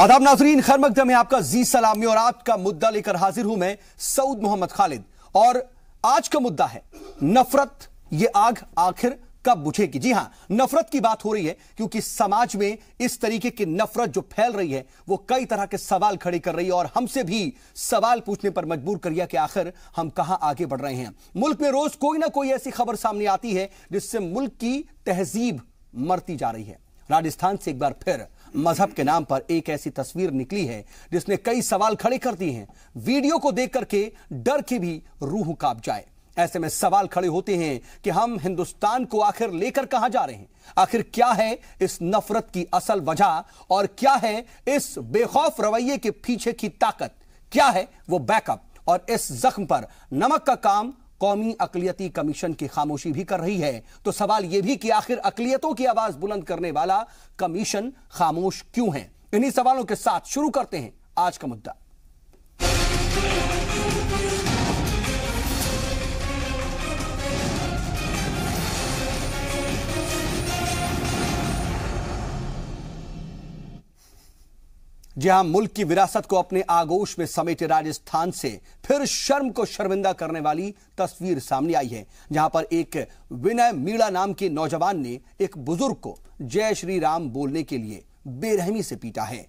आदाब नाजरीन, खैर मकदम में आपका जी सलामी और आपका मुद्दा लेकर हाजिर हूं मैं सऊद मोहम्मद खालिद। और आज का मुद्दा है नफरत। ये आग आखिर कब बुझेगी? जी हां, नफरत की बात हो रही है क्योंकि समाज में इस तरीके की नफरत जो फैल रही है वो कई तरह के सवाल खड़े कर रही है और हमसे भी सवाल पूछने पर मजबूर कर दिया कि आखिर हम कहां आगे बढ़ रहे हैं। मुल्क में रोज कोई ना कोई ऐसी खबर सामने आती है जिससे मुल्क की तहजीब मरती जा रही है। राजस्थान से एक बार फिर मजहब के नाम पर एक ऐसी तस्वीर निकली है जिसने कई सवाल खड़े कर दिए हैं। वीडियो को देख करके डर के भी रूह कांप जाए। ऐसे में सवाल खड़े होते हैं कि हम हिंदुस्तान को आखिर लेकर कहां जा रहे हैं? आखिर क्या है इस नफरत की असल वजह और क्या है इस बेखौफ रवैये के पीछे की ताकत? क्या है वो बैकअप? और इस जख्म पर नमक का काम कौमी अकलियती कमीशन की खामोशी भी कर रही है। तो सवाल यह भी कि आखिर अकलियतों की आवाज बुलंद करने वाला कमीशन खामोश क्यों है? इन्हीं सवालों के साथ शुरू करते हैं आज का मुद्दा। जी हां, मुल्क की विरासत को अपने आगोश में समेटे राजस्थान से फिर शर्म को शर्मिंदा करने वाली तस्वीर सामने आई है, जहां पर एक विनय मीणा नाम के नौजवान ने एक बुजुर्ग को जय श्री राम बोलने के लिए बेरहमी से पीटा है।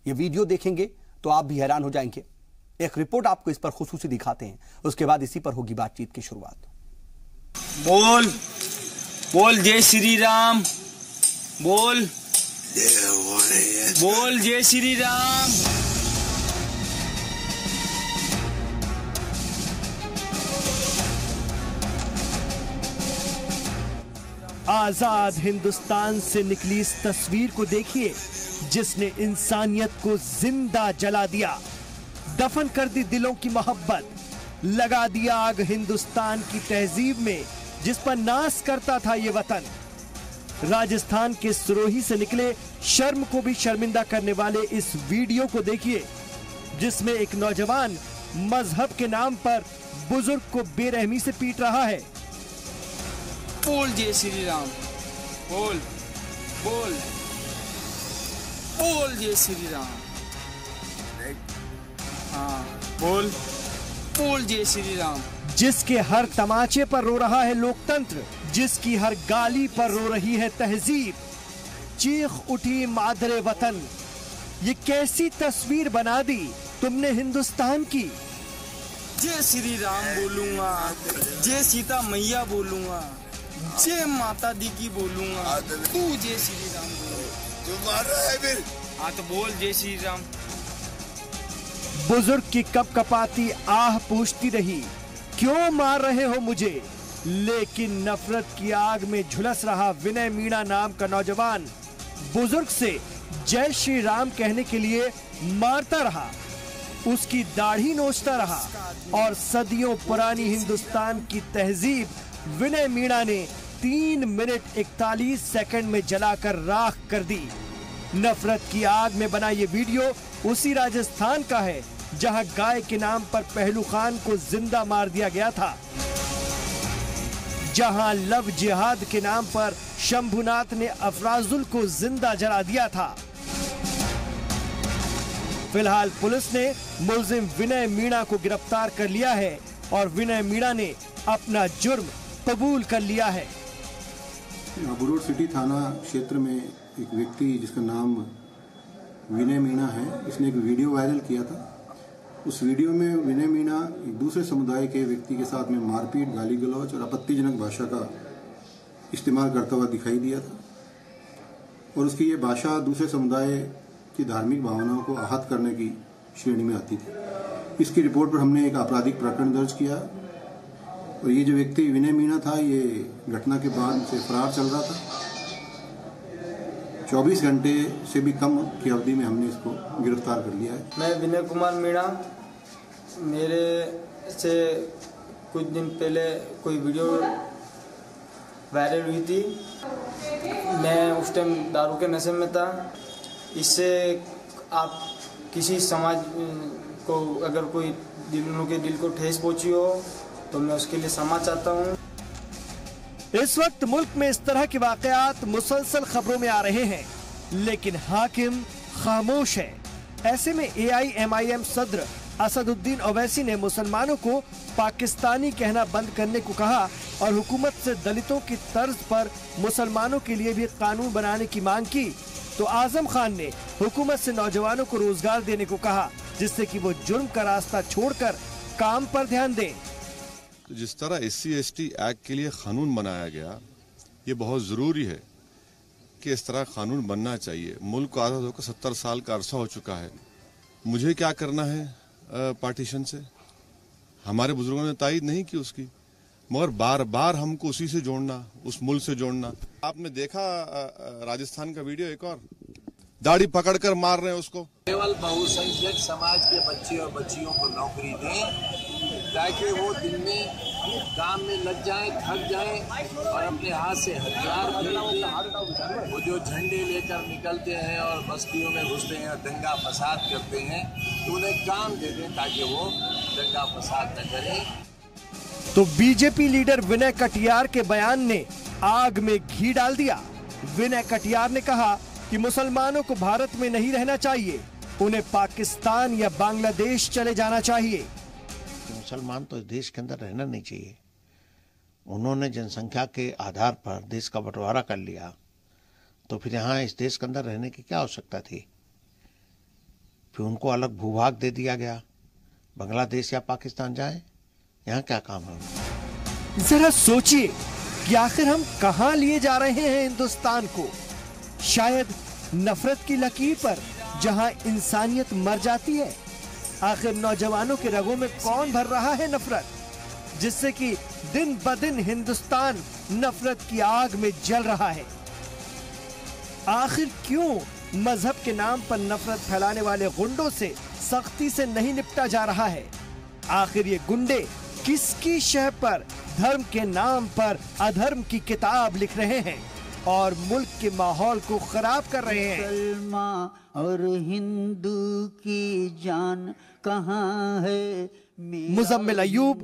यह वीडियो देखेंगे तो आप भी हैरान हो जाएंगे। एक रिपोर्ट आपको इस पर खुसूसी दिखाते हैं, उसके बाद इसी पर होगी बातचीत की शुरुआत। बोल बोल जय श्री राम, बोल बोल जय श्री राम। आजाद हिंदुस्तान से निकली इस तस्वीर को देखिए जिसने इंसानियत को जिंदा जला दिया, दफन कर दी दिलों की मोहब्बत, लगा दिया आग हिंदुस्तान की तहजीब में जिस पर नाज करता था ये वतन। राजस्थान के सिरोही से निकले शर्म को भी शर्मिंदा करने वाले इस वीडियो को देखिए जिसमें एक नौजवान मजहब के नाम पर बुजुर्ग को बेरहमी से पीट रहा है। बोल जय श्री राम, बोल बोल बोल जय श्री राम। हाँ बोल बोल जय श्री राम। जिसके हर तमाचे पर रो रहा है लोकतंत्र, जिसकी हर गाली पर रो रही है तहजीब, चीख उठी मादरे वतन। ये कैसी तस्वीर बना दी तुमने हिंदुस्तान की। जय श्री राम बोलूंगा, जय सीता मैया बोलूंगा, जय माता दी की बोलूंगा, तू जय श्री राम बोल। तू मार रहा है फिर? हाँ तो बोल जय श्री राम। बुजुर्ग की कपकपाती आह पूछती रही, क्यों मार रहे हो मुझे? लेकिन नफरत की आग में झुलस रहा विनय मीणा नाम का नौजवान बुजुर्ग से जय श्री राम कहने के लिए मारता रहा, उसकी दाढ़ी नोचता रहा और सदियों पुरानी हिंदुस्तान की तहजीब विनय मीणा ने 3 मिनट 41 सेकंड में जलाकर राख कर दी। नफरत की आग में बना ये वीडियो उसी राजस्थान का है जहां गाय के नाम पर पहलू खान को जिंदा मार दिया गया था, जहां लव जिहाद के नाम पर शंभुनाथ ने अफराजुल को जिंदा जला दिया था। फिलहाल पुलिस ने मुलजिम विनय मीणा को गिरफ्तार कर लिया है और विनय मीणा ने अपना जुर्म कबूल कर लिया है। बुरोड सिटी थाना क्षेत्र में एक व्यक्ति जिसका नाम विनय मीणा है, इसने एक वीडियो वायरल किया था। उस वीडियो में विनय मीणा एक दूसरे समुदाय के व्यक्ति के साथ में मारपीट, गाली गलौज और आपत्तिजनक भाषा का इस्तेमाल करता हुआ दिखाई दिया था और उसकी ये भाषा दूसरे समुदाय की धार्मिक भावनाओं को आहत करने की श्रेणी में आती थी। इसकी रिपोर्ट पर हमने एक आपराधिक प्रकरण दर्ज किया और ये जो व्यक्ति विनय मीणा था, ये घटना के बाद से फरार चल रहा था। 24 घंटे से भी कम की अवधि में हमने इसको गिरफ्तार कर लिया है। मैं विनय कुमार मीणा, मेरे से कुछ दिन पहले कोई वीडियो वायरल हुई थी। मैं उस टाइम दारू के नशे में था। इससे आप किसी समाज को अगर कोई के दिल को ठेस पहुंची हो तो मैं उसके लिए क्षमा चाहता हूँ। इस वक्त मुल्क में इस तरह के वाकयात मुसलसल खबरों में आ रहे हैं, लेकिन हाकिम खामोश है। ऐसे में AIMIM सदर असदुद्दीन ओवैसी ने मुसलमानों को पाकिस्तानी कहना बंद करने को कहा और हुकूमत से दलितों की तर्ज पर मुसलमानों के लिए भी कानून बनाने की मांग की। तो आजम खान ने हुकूमत से नौजवानों को रोजगार देने को कहा, जिससे कि वो जुर्म का रास्ता छोड़कर काम पर ध्यान दें। जिस तरह SC/ST एक्ट के लिए कानून बनाया गया, ये बहुत जरूरी है कि इस तरह कानून बनना चाहिए। मुल्क को आज़ाद होकर 70 साल का अरसा हो चुका है। मुझे क्या करना है पार्टीशन से? हमारे बुजुर्गों ने तायद नहीं की उसकी, मगर बार बार हमको उसी से जोड़ना, उस मुल्क से जोड़ना। आपने देखा राजस्थान का वीडियो, एक और दाढ़ी पकड़कर मार रहे हैं उसको। केवल बहुसंख्यक समाज के बच्चे और बच्चियों को नौकरी दें ताकि वो दिन में काम में लग जाएं, थक जाएं और अपने हाथ से हथियार खरीदें। वो जो झंडे लेकर निकलते हैं और बस्तियों में घुसते हैं और दंगा फसाद करते हैं, तो उन्हें काम दे दें ताकि वो दंगा फसाद न करें। तो बीजेपी लीडर विनय कटियार के बयान ने आग में घी डाल दिया। विनय कटियार ने कहा कि मुसलमानों को भारत में नहीं रहना चाहिए, उन्हें पाकिस्तान या बांग्लादेश चले जाना चाहिए। मुसलमान तो इस देश के अंदर रहना नहीं चाहिए। उन्होंने जनसंख्या के आधार पर देश का बंटवारा कर लिया, तो फिर यहाँ इस देश के अंदर रहने की क्या आवश्यकता थी? फिर उनको अलग भूभाग दे दिया गया, बांग्लादेश या पाकिस्तान जाएं, यहाँ क्या काम है? जरा सोचिए कि आखिर हम कहाँ लिए जा रहे हैं हिंदुस्तान को। शायद नफरत की लकीर पर, जहाँ इंसानियत मर जाती है। आखिर नौजवानों के रगों में कौन भर रहा है नफरत, जिससे कि दिन ब दिन हिंदुस्तान नफरत की आग में जल रहा है। आखिर क्यों मजहब के नाम पर नफरत फैलाने वाले गुंडों से सख्ती से नहीं निपटा जा रहा है? आखिर ये गुंडे किसकी शह पर धर्म के नाम पर अधर्म की किताब लिख रहे हैं और मुल्क के माहौल को खराब कर रहे हैं? मुसलमान और हिंदू की जान कहाँ है? मुजम्मिल अयूब,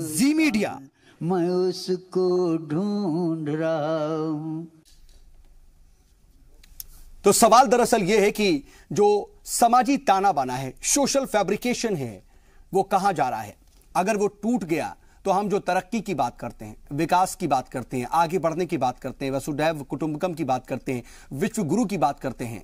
जी मीडिया। मैं उसको ढूंढ रहा हूँ। तो सवाल दरअसल यह है कि जो समाजी ताना बाना है, सोशल फैब्रिकेशन है, वो कहां जा रहा है? अगर वो टूट गया तो हम जो तरक्की की बात करते हैं, विकास की बात करते हैं, आगे बढ़ने की बात करते हैं, वसुधैव कुटुंबकम की बात करते हैं, विश्व गुरु की बात करते हैं,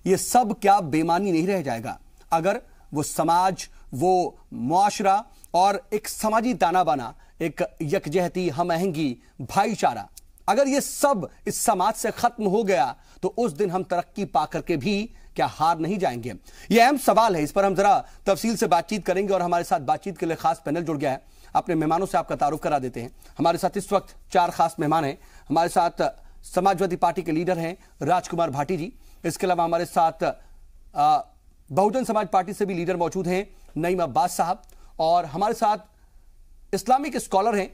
ये सब क्या बेमानी नहीं रह जाएगा अगर वो समाज, वो मुआशरा और एक समाजी ताना बाना, एक यकजहती, हमआहंगी, भाईचारा, अगर ये सब इस समाज से खत्म हो गया तो उस दिन हम तरक्की पा करके भी क्या हार नहीं जाएंगे? यह अहम सवाल है। इस पर हम जरा तफसील से बातचीत करेंगे और हमारे साथ बातचीत के लिए खास पैनल जुड़ गया है। अपने मेहमानों से आपका तारुफ करा देते हैं। हमारे साथ इस वक्त 4 खास मेहमान हैं। हमारे साथ समाजवादी पार्टी के लीडर हैं राजकुमार भाटी जी। इसके अलावा हमारे साथ बहुजन समाज पार्टी से भी लीडर मौजूद हैं नईम अब्बास साहब, और हमारे साथ इस्लामिक स्कॉलर हैं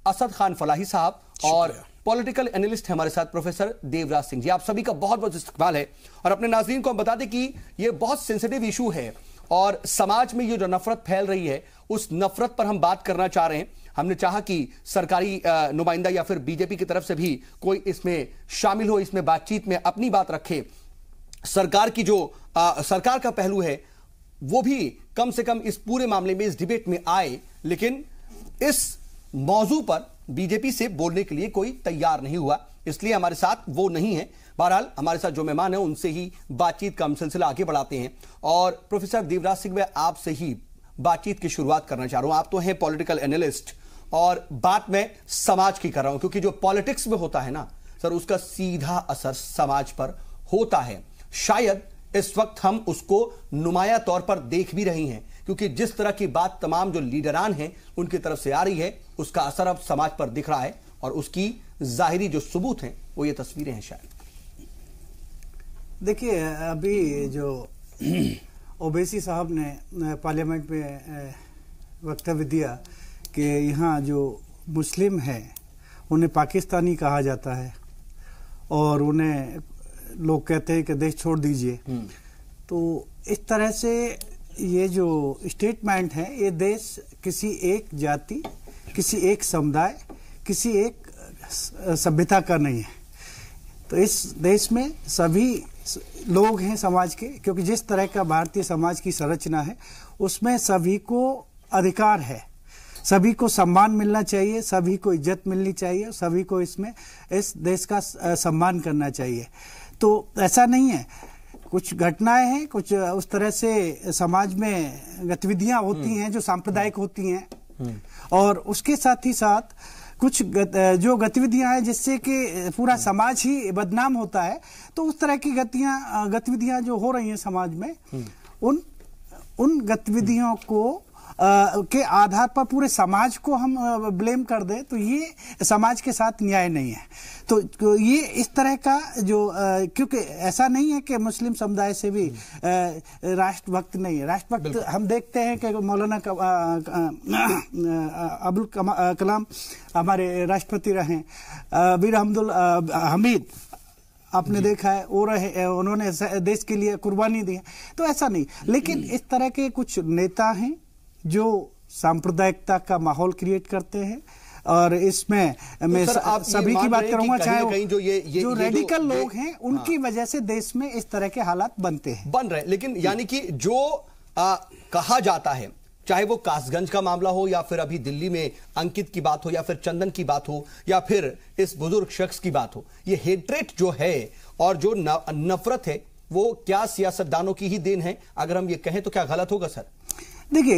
असद खान फलाही साहब, और पॉलिटिकल एनालिस्ट है हमारे साथ प्रोफेसर देवराज सिंह जी। आप सभी का बहुत बहुत इस्तकबाल है। और अपने नाज़रीन को हम बता दें कि ये बहुत सेंसिटिव इशू है और समाज में ये जो नफरत फैल रही है, उस नफरत पर हम बात करना चाह रहे हैं। हमने चाहा कि सरकारी नुमाइंदा या फिर बीजेपी की तरफ से भी कोई इसमें शामिल हो, इसमें बातचीत में अपनी बात रखे। सरकार की जो सरकार का पहलू है वो भी कम से कम इस पूरे मामले में, इस डिबेट में आए, लेकिन इस मौजू पर बीजेपी से बोलने के लिए कोई तैयार नहीं हुआ, इसलिए हमारे साथ वो नहीं है। बहरहाल हमारे साथ जो मेहमान हैं उनसे ही बातचीत का हम सिलसिला आगे बढ़ाते हैं। और प्रोफेसर देवराज सिंह, मैं आपसे ही बातचीत की शुरुआत करना चाह रहा हूं। आप तो हैं पॉलिटिकल एनालिस्ट और बात मैं समाज की कर रहा हूं, क्योंकि जो पॉलिटिक्स में होता है ना सर, उसका सीधा असर समाज पर होता है। शायद इस वक्त हम उसको नुमाया तौर पर देख भी रही हैं, क्योंकि जिस तरह की बात तमाम जो लीडरान हैं उनकी तरफ से आ रही है, उसका असर अब समाज पर दिख रहा है और उसकी जाहिरी जो सबूत हैं वो ये तस्वीरें हैं। शायद देखिए, अभी जो ओवैसी साहब ने पार्लियामेंट में वक्तव्य दिया कि यहाँ जो मुस्लिम हैं उन्हें पाकिस्तानी कहा जाता है और उन्हें लोग कहते हैं कि देश छोड़ दीजिए, तो इस तरह से ये जो स्टेटमेंट है, ये देश किसी एक जाति, किसी एक समुदाय, किसी एक सभ्यता का नहीं है। तो इस देश में सभी लोग हैं समाज के, क्योंकि जिस तरह का भारतीय समाज की संरचना है उसमें सभी को अधिकार है, सभी को सम्मान मिलना चाहिए, सभी को इज्जत मिलनी चाहिए, सभी को इसमें इस देश का सम्मान करना चाहिए। तो ऐसा नहीं है, कुछ घटनाएं हैं, कुछ उस तरह से समाज में गतिविधियां होती हैं जो सांप्रदायिक होती हैं, और उसके साथ ही साथ कुछ जो गतिविधियां हैं जिससे कि पूरा समाज ही बदनाम होता है। तो उस तरह की गतिविधियां जो हो रही हैं समाज में, उन गतिविधियों को के आधार पर पूरे समाज को हम ब्लेम कर दें तो ये समाज के साथ न्याय नहीं है। तो ये इस तरह का जो क्योंकि ऐसा नहीं है कि मुस्लिम समुदाय से भी राष्ट्रभक्त नहीं है। राष्ट्रभक्त हम देखते हैं कि मौलाना अब्दुल कलाम हमारे राष्ट्रपति रहे, वीर अब्दुल हमीद आपने देखा है, वो रहे, उन्होंने देश के लिए कुर्बानी दी है। तो ऐसा नहीं, लेकिन इस तरह के कुछ नेता हैं जो सांप्रदायिकता का माहौल क्रिएट करते हैं, और इसमें मैं सभी की बात करूंगा, चाहे जो रेडिकल लोग हैं उनकी वजह से देश में इस तरह के हालात बन रहे। लेकिन यानी कि जो कहा जाता है, चाहे वो कासगंज का मामला हो या फिर अभी दिल्ली में अंकित की बात हो या फिर चंदन की बात हो या फिर इस बुजुर्ग शख्स की बात हो, ये हेट्रेट जो है और जो नफरत है वो क्या सियासतदानों की ही देन है? अगर हम ये कहें तो क्या गलत होगा सर? देखिए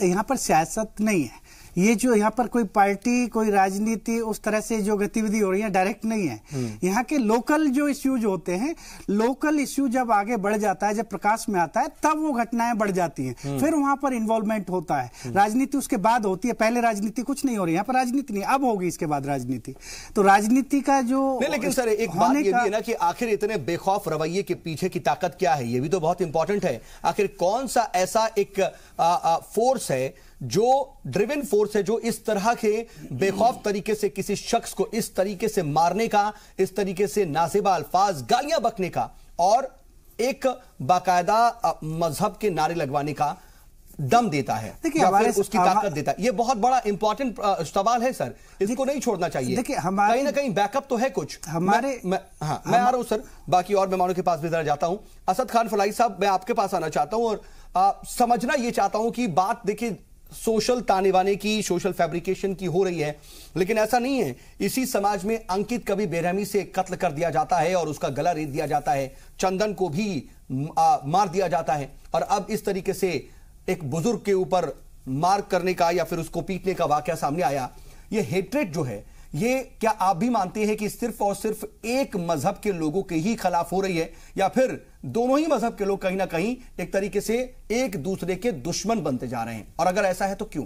यहाँ पर सियासत नहीं है, ये जो यहाँ पर कोई पार्टी, कोई राजनीति उस तरह से जो गतिविधि हो रही है डायरेक्ट नहीं है। यहाँ के लोकल जो इश्यूज होते हैं, लोकल इश्यू जब आगे बढ़ जाता है, जब प्रकाश में आता है, तब वो घटनाएं बढ़ जाती हैं, फिर वहां पर इन्वॉल्वमेंट होता है। राजनीति उसके बाद होती है, पहले राजनीति कुछ नहीं हो रही, यहाँ पर राजनीति नहीं, अब होगी इसके बाद राजनीति। तो राजनीति का जो लेकिन सर एक बात ये भी है ना कि आखिर इतने बेखौफ रवैये के पीछे की ताकत क्या है, ये भी तो बहुत इंपॉर्टेंट है। आखिर कौन सा ऐसा एक फोर्स है, जो ड्रिवन फोर्स है, जो इस तरह के बेखौफ तरीके से किसी शख्स को इस तरीके से मारने का, इस तरीके से नाज़ेबा अल्फाज गालियां बकने का और एक बाकायदा मजहब के नारे लगवाने का दम देता है, देखिए हमारे उसकी ताकत देता है। ये बहुत बड़ा इंपॉर्टेंट सवाल है सर, इसको नहीं छोड़ना चाहिए। देखिए कहीं ना कहीं बैकअप तो है कुछ हमारे। मैं आ रहा हूं सर, बाकी और मेहमानों के पास भी जरा जाता हूं। असद खान फलाई साहब, मैं आपके पास आना चाहता हूं और समझना ये चाहता हूं कि बात देखिए सोशल ताने बाने की, सोशल फैब्रिकेशन की हो रही है, लेकिन ऐसा नहीं है। इसी समाज में अंकित कभी बेरहमी से कत्ल कर दिया जाता है और उसका गला रेत दिया जाता है, चंदन को भी मार दिया जाता है, और अब इस तरीके से एक बुजुर्ग के ऊपर मार करने का या फिर उसको पीटने का वाकया सामने आया। ये हेट्रेट जो है, ये क्या आप भी मानते हैं कि सिर्फ और सिर्फ एक मजहब के लोगों के ही खिलाफ हो रही है, या फिर दोनों ही मजहब के लोग कहीं ना कहीं एक तरीके से एक दूसरे के दुश्मन बनते जा रहे हैं, और अगर ऐसा है तो क्यों?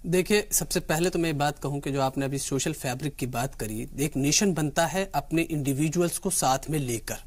देखिए, सबसे पहले तो मैं बात कहूं कि जो आपने अभी सोशल फैब्रिक की बात करी, एक नेशन बनता है अपने इंडिविजुअल्स को साथ में लेकर।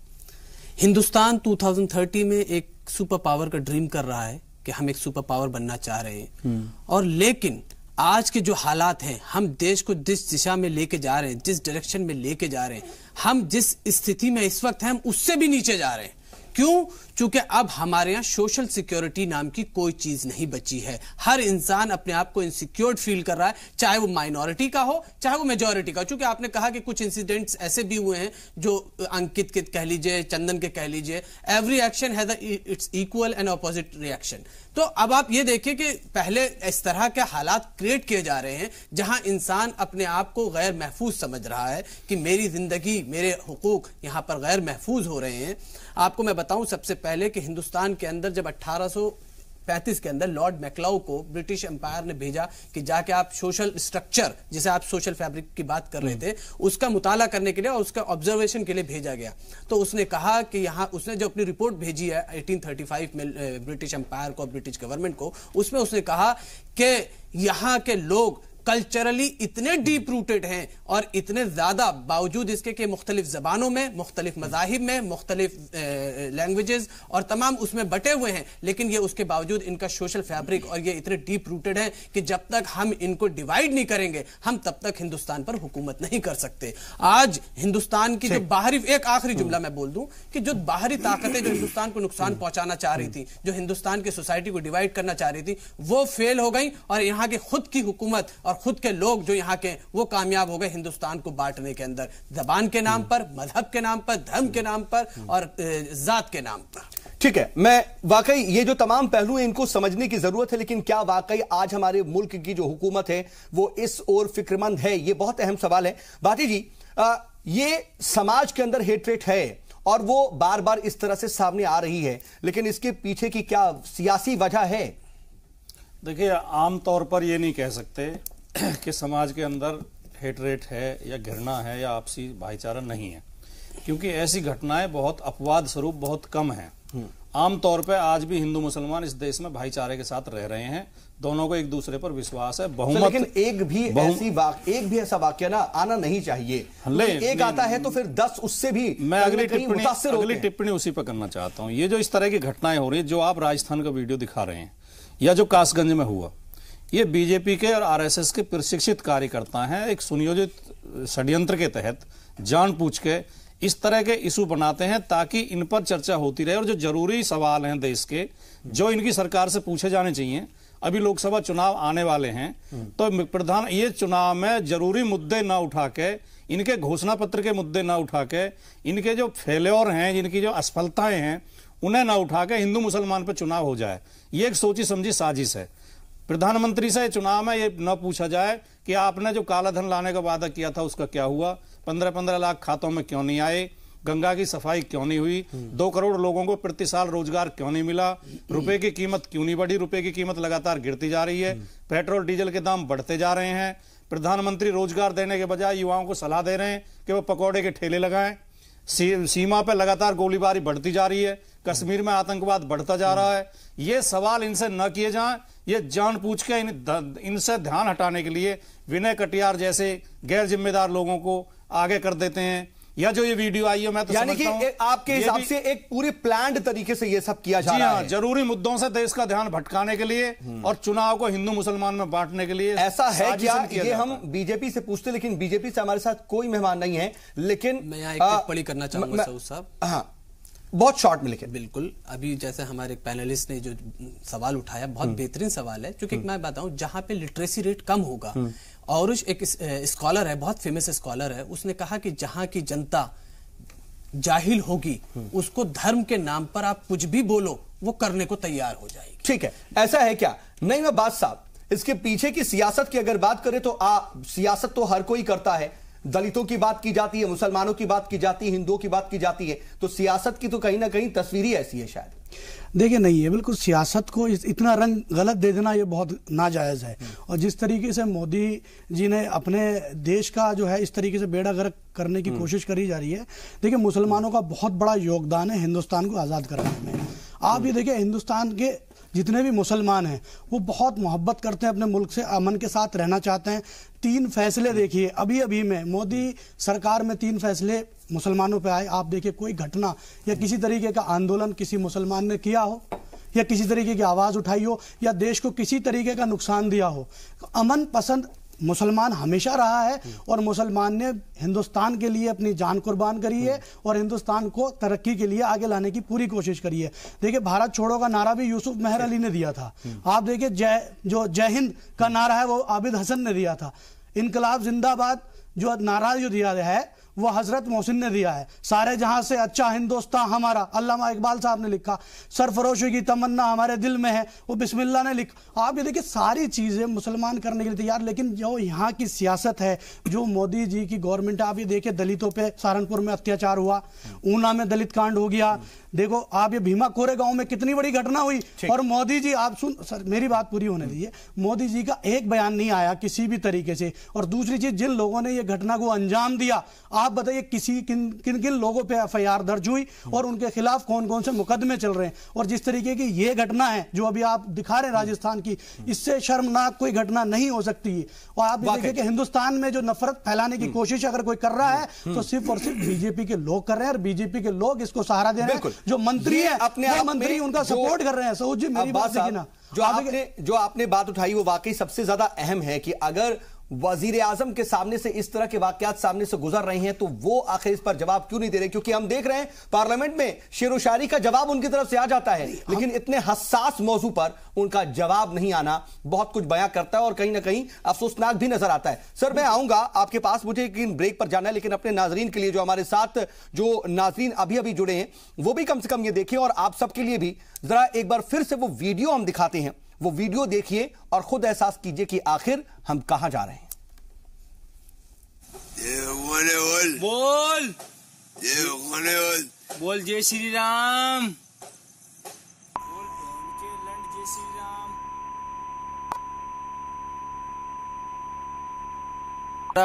हिंदुस्तान 2030 में एक सुपर पावर का ड्रीम कर रहा है कि हम एक सुपर पावर बनना चाह रहे हैं, और लेकिन आज के जो हालात हैं, हम देश को जिस दिशा में लेके जा रहे हैं, जिस डायरेक्शन में लेके जा रहे हैं, हम जिस स्थिति में इस वक्त हैं, हम उससे भी नीचे जा रहे हैं। क्यों? चूंकि अब हमारे यहाँ सोशल सिक्योरिटी नाम की कोई चीज नहीं बची है। हर इंसान अपने आप को इनसिक्योर फील कर रहा है, चाहे वो माइनॉरिटी का हो, चाहे वो मेजॉरिटी का। चूंकि आपने कहा कि कुछ इंसिडेंट्स ऐसे भी हुए हैं जो अंकित के कह लीजिए, चंदन के कह लीजिए, every action has its equal and opposite reaction. तो अब आप ये देखिए कि पहले इस तरह के हालात क्रिएट किए जा रहे हैं जहां इंसान अपने आप को गैर महफूज समझ रहा है कि मेरी जिंदगी, मेरे हुकूक यहां पर गैर महफूज हो रहे हैं। आपको मैं बताऊं सबसे पहले कि हिंदुस्तान के अंदर जब 1835 के अंदर लॉर्ड मैक्लाउ को ब्रिटिश एम्पायर ने भेजा कि जाके आप सोशल स्ट्रक्चर, जिसे आप सोशल फैब्रिक की बात कर रहे थे, उसका मुताला करने के लिए और उसका ऑब्जर्वेशन के लिए भेजा गया, तो उसने कहा कि यहाँ उसने जो अपनी रिपोर्ट भेजी है 1835 में ब्रिटिश एम्पायर को, ब्रिटिश गवर्नमेंट को, उसमें उसने कहा कि यहाँ के लोग कल्चरली इतने डीप रूटेड हैं और इतने ज्यादा, बावजूद इसके कि मुख्तलिफ जबानों में, मुख्तलिफ मजाहिब में, मुख्तलिफ लैंग्वेजेस और तमाम उसमें बटे हुए हैं, लेकिन ये उसके बावजूद इनका सोशल फैब्रिक और ये इतने डीप रूटेड है कि जब तक हम इनको डिवाइड नहीं करेंगे, हम तब तक हिंदुस्तान पर हुकूमत नहीं कर सकते। आज हिंदुस्तान की जो बाहरी, एक आखिरी जुमला मैं बोल दूं कि जो बाहरी ताकतें जो हिंदुस्तान को नुकसान पहुंचाना चाह रही थी, जो हिंदुस्तान की सोसाइटी को डिवाइड करना चाह रही थी, वो फेल हो गई और यहाँ की खुद की हुकूमत और खुद के लोग जो यहाँ के वो कामयाब हो गए हिंदुस्तान को बांटने के अंदर, जबान के नाम पर, मजहब के नाम पर, धर्म के नाम पर और जात के नाम पर। ठीक है, मैं वाकई ये जो तमाम पहलू हैं इनको समझने की जरूरत है, लेकिन क्या वाकई आज हमारे मुल्क की जो हुकूमत है वो इस ओर फिक्रमंद है? ये बहुत अहम सवाल है। भाटी जी, ये समाज के अंदर हेट्रेट है और वो बार बार इस तरह से सामने आ रही है, लेकिन इसके पीछे की क्या सियासी वजह है? देखिए, आमतौर पर ये नहीं कह सकते कि समाज के अंदर हेट्रेट है या घृणा है या आपसी भाईचारा नहीं है, क्योंकि ऐसी घटनाएं बहुत अपवाद स्वरूप बहुत कम हैं। आमतौर पर आज भी हिंदू मुसलमान इस देश में भाईचारे के साथ रह रहे हैं, दोनों को एक दूसरे पर विश्वास है, बहुमत। लेकिन एक भी ऐसा वाक्य ना आना नहीं चाहिए। एक आता है तो फिर 10 उससे भी मैं अगली टिप्पणी उसी पर करना चाहता हूं। ये जो इस तरह की घटनाएं हो रही है, जो आप राजस्थान का वीडियो दिखा रहे हैं या जो कासगंज में हुआ, ये बीजेपी के और आरएसएस के प्रशिक्षित कार्यकर्ता हैं, एक सुनियोजित षड्यंत्र के तहत जानबूझ के इस तरह के इशू बनाते हैं ताकि इन पर चर्चा होती रहे और जो जरूरी सवाल हैं देश के, जो इनकी सरकार से पूछे जाने चाहिए। अभी लोकसभा चुनाव आने वाले हैं, तो प्रधान ये चुनाव में जरूरी मुद्दे ना उठा के, इनके घोषणा पत्र के मुद्दे ना उठा के, इनके जो फेल्योर हैं, जिनकी जो असफलताएं हैं, उन्हें ना उठा के हिंदू मुसलमान पर चुनाव हो जाए। ये एक सोची समझी साजिश है। प्रधानमंत्री से चुनाव में ये न पूछा जाए कि आपने जो काला धन लाने का वादा किया था उसका क्या हुआ, 15-15 लाख खातों में क्यों नहीं आए, गंगा की सफाई क्यों नहीं हुई, 2 करोड़ लोगों को प्रति साल रोजगार क्यों नहीं मिला, रुपए की कीमत क्यों नहीं बढ़ी, रुपए की कीमत लगातार गिरती जा रही है, पेट्रोल डीजल के दाम बढ़ते जा रहे हैं। प्रधानमंत्री रोजगार देने के बजाय युवाओं को सलाह दे रहे हैं कि वो पकौड़े के ठेले लगाएं। सीमा पर लगातार गोलीबारी बढ़ती जा रही है, कश्मीर में आतंकवाद बढ़ता जा रहा है। ये सवाल इनसे न किए जाएं, ये जानबूझ के इनसे ध्यान हटाने के लिए विनय कटियार जैसे गैर जिम्मेदार लोगों को आगे कर देते हैं। या जो ये वीडियो आई है, मैं तो यानी कि आपके हिसाब से एक पूरे प्लान्ड तरीके से ये सब किया जा रहा है, जरूरी मुद्दों से देश का ध्यान भटकाने के लिए और चुनाव को हिंदू मुसलमान में बांटने के लिए। ऐसा है क्या? ये हम बीजेपी से पूछते, लेकिन बीजेपी से हमारे साथ कोई मेहमान नहीं है। लेकिन मैं यहाँ एक टिप्पणी करना चाहूंगा सऊद साहब। हाँ, बहुत शॉर्ट में लिखे। बिल्कुल, अभी जैसे हमारे पैनलिस्ट ने जो सवाल उठाया, बहुत बेहतरीन सवाल है, क्योंकि मैं बताऊं जहां पे लिटरेसी रेट कम होगा, और एक स्कॉलर है, बहुत फेमस स्कॉलर है, उसने कहा कि जहां की जनता जाहिल होगी, उसको धर्म के नाम पर आप कुछ भी बोलो, वो करने को तैयार हो जाएगी। ठीक है, ऐसा है क्या? नहीं, मैं बात साहब, इसके पीछे की सियासत की अगर बात करें तो सियासत तो हर कोई करता है। दलितों की बात की जाती है, मुसलमानों की बात की जाती है, हिंदुओं की बात की जाती है, तो सियासत की तो कहीं ना कहीं तस्वीर ही ऐसी है शायद। देखिए, नहीं है, बिल्कुल सियासत को इतना रंग गलत दे देना ये बहुत नाजायज है। और जिस तरीके से मोदी जी ने अपने देश का जो है इस तरीके से बेड़ा गर्क करने की कोशिश करी जा रही है। देखिए, मुसलमानों का बहुत बड़ा योगदान है हिंदुस्तान को आज़ाद कराने में। आप ये देखिए, हिंदुस्तान के जितने भी मुसलमान हैं वो बहुत मोहब्बत करते हैं अपने मुल्क से, अमन के साथ रहना चाहते हैं। 3 फैसले देखिए अभी में मोदी सरकार में 3 फैसले मुसलमानों पे आए। आप देखिए, कोई घटना या किसी तरीके का आंदोलन किसी मुसलमान ने किया हो या किसी तरीके की आवाज़ उठाई हो या देश को किसी तरीके का नुकसान दिया हो। अमन पसंद मुसलमान हमेशा रहा है और मुसलमान ने हिंदुस्तान के लिए अपनी जान कुर्बान करी है और हिंदुस्तान को तरक्की के लिए आगे लाने की पूरी कोशिश करी है। देखिए, भारत छोड़ो का नारा भी यूसुफ मेहर अली ने दिया था। आप देखिए, जय हिंद का नारा है वो आबिद हसन ने दिया था। इनकलाब जिंदाबाद जो नारा जो दिया है वो हजरत मोहसिन ने दिया है। सारे जहां से अच्छा हिंदुस्तान हमारा, अल्लामा इकबाल साहब ने लिखा। सरफरोशी की तमन्ना हमारे दिल में है, वो बिस्मिल्लाह ने लिखा। आप ये देखिए, सारी चीजें मुसलमान करने के लिए तैयार। लेकिन जो यहाँ की सियासत है, जो मोदी जी की गवर्नमेंट है, आप ये देखिए, दलितों पे सहारनपुर में अत्याचार हुआ, ऊना में दलित कांड हो गया। देखो आप ये भीमा कोरे गांव में कितनी बड़ी घटना हुई, और मोदी जी, आप सर मेरी बात पूरी होने दीजिए, मोदी जी का एक बयान नहीं आया किसी भी तरीके से। और दूसरी चीज, जिन लोगों ने ये घटना को अंजाम दिया, आप बताइए किन किन लोगों पे एफआईआर दर्ज हुई और उनके खिलाफ कौन कौन से मुकदमे चल रहे हैं। और जिस तरीके की ये घटना है जो अभी आप दिखा रहे हैं राजस्थान की, इससे शर्मनाक कोई घटना नहीं हो सकती है। और आप देखिए कि हिंदुस्तान में जो नफरत फैलाने की कोशिश अगर कोई कर रहा है तो सिर्फ और सिर्फ बीजेपी के लोग कर रहे हैं, और बीजेपी के लोग इसको सहारा दे रहे हैं। जो मंत्री है अपने मंत्री उनका सपोर्ट कर रहे हैं। सऊद जी, मेरी बात देखिए ना, जो आपने बात उठाई वो वाकई सबसे ज्यादा अहम है कि अगर वजीर आजम के सामने से इस तरह के वाकयात सामने से गुजर रहे हैं तो वो आखिर इस पर जवाब क्यों नहीं दे रहे? क्योंकि हम देख रहे हैं पार्लियामेंट में शेर व शायरी का जवाब उनकी तरफ से आ जाता है, लेकिन इतने हसास मौजू पर उनका जवाब नहीं आना बहुत कुछ बयां करता है और कहीं ना कहीं अफसोसनाक भी नजर आता है। सर, मैं आऊंगा आपके पास, मुझे एक ब्रेक पर जाना है, लेकिन अपने नाजरीन के लिए, जो हमारे साथ जो नाजरीन अभी अभी जुड़े हैं, वो भी कम से कम ये देखें, और आप सबके लिए भी जरा एक बार फिर से वो वीडियो हम दिखाते हैं, वो वीडियो देखिए और खुद एहसास कीजिए कि आखिर हम कहां जा रहे हैं। बोल बोल जय श्री राम, जय श्री राम,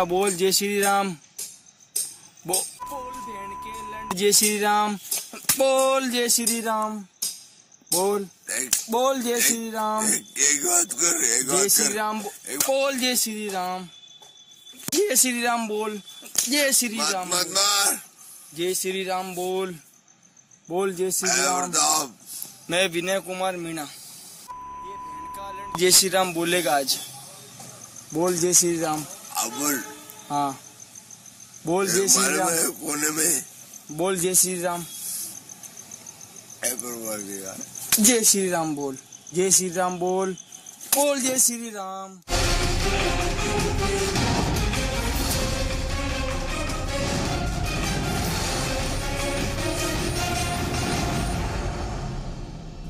बोल जय श्री राम, बोल बहन के लंड जय श्री राम, बोल जय श्री राम, बोल बोल जय श्री राम, जय श्री राम, बोल जय श्री राम, जय श्री राम, बोल जय श्री राम, जय श्री राम, बोल बोल जय श्री राम। मैं विनय कुमार मीणा, जय श्री राम बोलेगा आज, बोल जय श्री राम, हाँ बोल जय श्री राम, कोने में बोल जय श्री राम, जय श्री राम, बोल जय श्री राम, बोल बोल जय श्री राम।